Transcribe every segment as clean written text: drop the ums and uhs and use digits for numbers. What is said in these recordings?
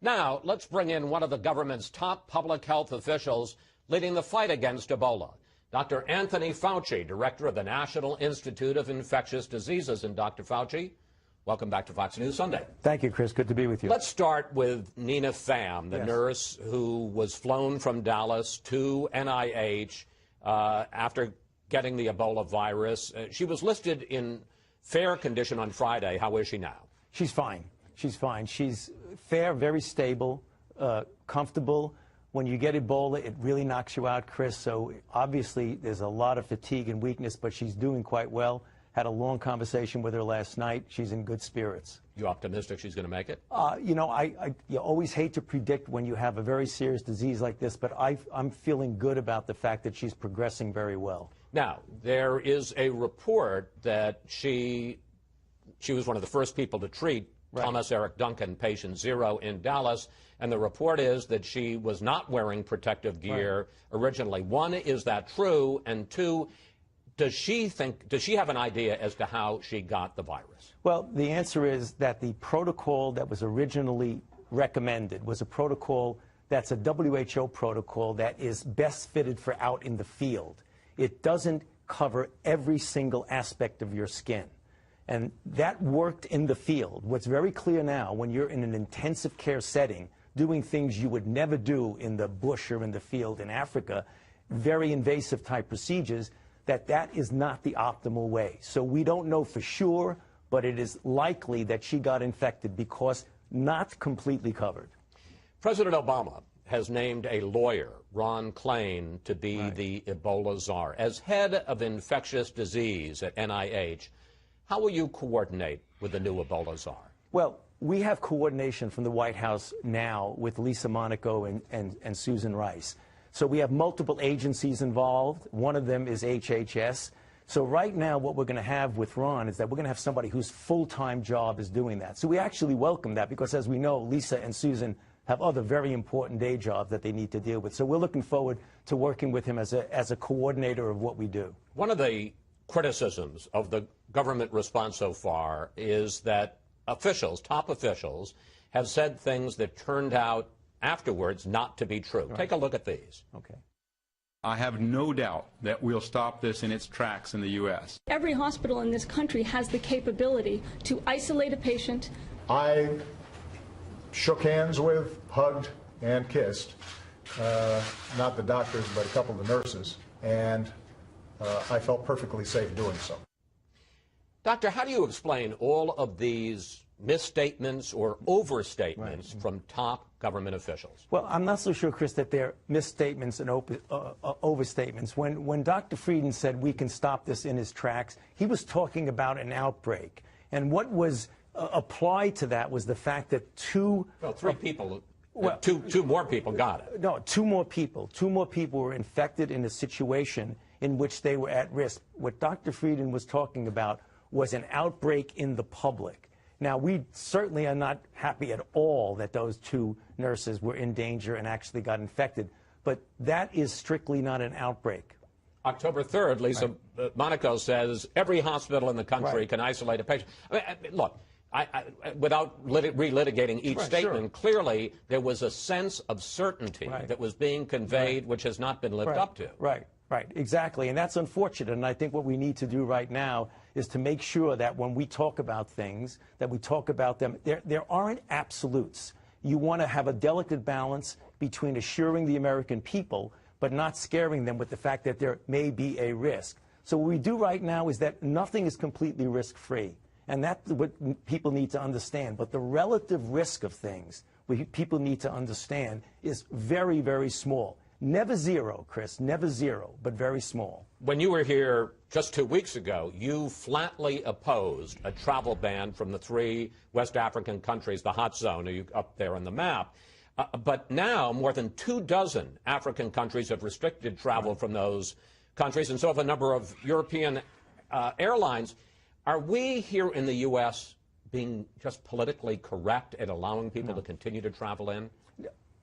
Now, let's bring in one of the government's top public health officials leading the fight against Ebola, Dr. Anthony Fauci, director of the National Institute of Infectious Diseases. And Dr. Fauci, welcome back to Fox News Sunday. Thank you, Chris. Good to be with you. Let's start with Nina Pham, the nurse who was flown from Dallas to NIH after getting the Ebola virus. She was listed in fair condition on Friday. How is she now? She's fine. She's fine. She's fair, very stable, comfortable. When you get Ebola, it really knocks you out, Chris. So obviously there's a lot of fatigue and weakness, but she's doing quite well. Had a long conversation with her last night. She's in good spirits. You optimistic she's going to make it? You know, you always hate to predict when you have a very serious disease like this, but I'm feeling good about the fact that she's progressing very well. Now, there is a report that she was one of the first people to treat Thomas Eric Duncan, patient 0 in Dallas, and the report is that she was not wearing protective gear originally. One, is that true? And two, does she have an idea as to how she got the virus? Well, the answer is that the protocol that was originally recommended was a protocol that's a WHO protocol that is best fitted for out in the field. It doesn't cover every single aspect of your skin. And that worked in the field. What's very clear now, when you're in an intensive care setting, doing things you would never do in the bush or in the field in Africa, very invasive type procedures, that is not the optimal way. So we don't know for sure, but it is likely that she got infected because not completely covered. President Obama has named a lawyer, Ron Klain, to be the Ebola czar. As head of infectious disease at NIH, how will you coordinate with the new Ebola czar? Well, we have coordination from the White House now with Lisa Monaco and Susan Rice. So we have multiple agencies involved. One of them is HHS. So right now what we're going to have with Ron is that we're going to have somebody whose full-time job is doing that. So we actually welcome that because, as we know, Lisa and Susan have other very important day jobs that they need to deal with. So we're looking forward to working with him as a coordinator of what we do. One of the criticisms of the government response so far is that officials, top officials, have said things that turned out afterwards not to be true. Take a look at these. Okay. I have no doubt that we'll stop this in its tracks in the U.S. Every hospital in this country has the capability to isolate a patient. I shook hands with, hugged, and kissed, not the doctors, but a couple of the nurses, and I felt perfectly safe doing so. Doctor, how do you explain all of these misstatements or overstatements from top government officials? Well, I'm not so sure, Chris, that they're misstatements and overstatements. When Dr. Frieden said we can stop this in his tracks, he was talking about an outbreak. And what was applied to that was the fact that two more people got it. No, two more people were infected in a situation in which they were at risk. What Dr. Frieden was talking about was an outbreak in the public. Now, we certainly are not happy at all that those two nurses were in danger and actually got infected, but that is strictly not an outbreak. October 3rd, Lisa Monaco says every hospital in the country can isolate a patient. I mean, look, without relitigating each statement, clearly there was a sense of certainty that was being conveyed which has not been lived up to. Right, exactly, and that's unfortunate, and I think what we need to do right now is to make sure that when we talk about things, that we talk about them, there aren't absolutes. You want to have a delicate balance between assuring the American people, but not scaring them with the fact that there may be a risk. So what we do right now is that nothing is completely risk-free, and that's what people need to understand. But the relative risk of things, what people need to understand, is very, very small. Never zero, Chris, never zero, but very small. When you were here just 2 weeks ago, you flatly opposed a travel ban from the 3 West African countries, the hot zone, up there on the map. But now more than 24 African countries have restricted travel from those countries, and so have a number of European airlines. Are we here in the U.S. being just politically correct at allowing people to continue to travel in?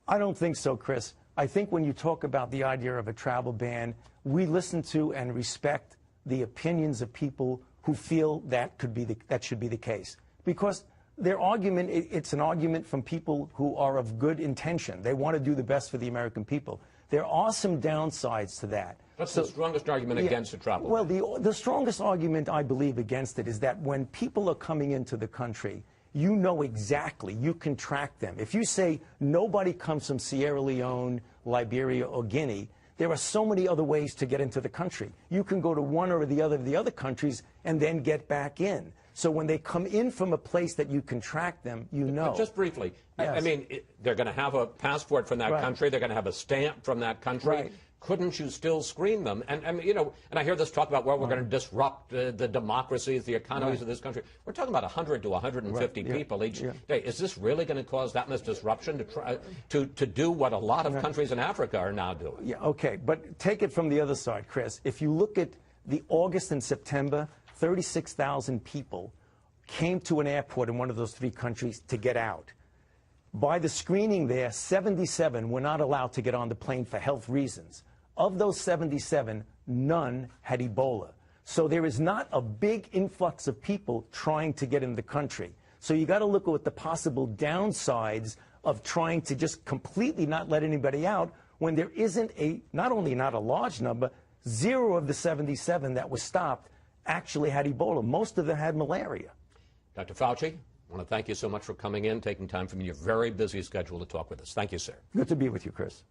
I don't think so, Chris. I think when you talk about the idea of a travel ban, we listen to and respect the opinions of people who feel that should be the case. Because Their argument, it's an argument from people who are of good intention. They want to do the best for the American people. There are some downsides to that. What's the strongest argument against a travel ban? Well, the strongest argument, I believe, against it is that when people are coming into the country, you know exactly, you can track them. If you say nobody comes from Sierra Leone, Liberia, or Guinea, there are so many other ways to get into the country. You can go to one or the other of the other countries and then get back in. So when they come in from a place that you can track them, you know. But just briefly, yes. I mean, they're going to have a passport from that right. country. They're going to have a stamp from that country. Right. Couldn't you still screen them? And you know, and I hear this talk about, well, we're going to disrupt the democracies, the economies of this country. We're talking about 100 to 150 people each day. Is this really going to cause that much disruption to try to do what a lot of countries in Africa are now doing? Yeah, okay, but take it from the other side, Chris. If you look at the August and September, 36,000 people came to an airport in one of those three countries to get out. By the screening there, 77 were not allowed to get on the plane for health reasons. Of those 77, none had Ebola. So there is not a big influx of people trying to get in the country. So you got to look at the possible downsides of trying to just completely not let anybody out when there isn't not only not a large number, 0 of the 77 that were stopped actually had Ebola. Most of them had malaria. Dr. Fauci, I want to thank you so much for coming in, taking time from your very busy schedule to talk with us. Thank you, sir. Good to be with you, Chris.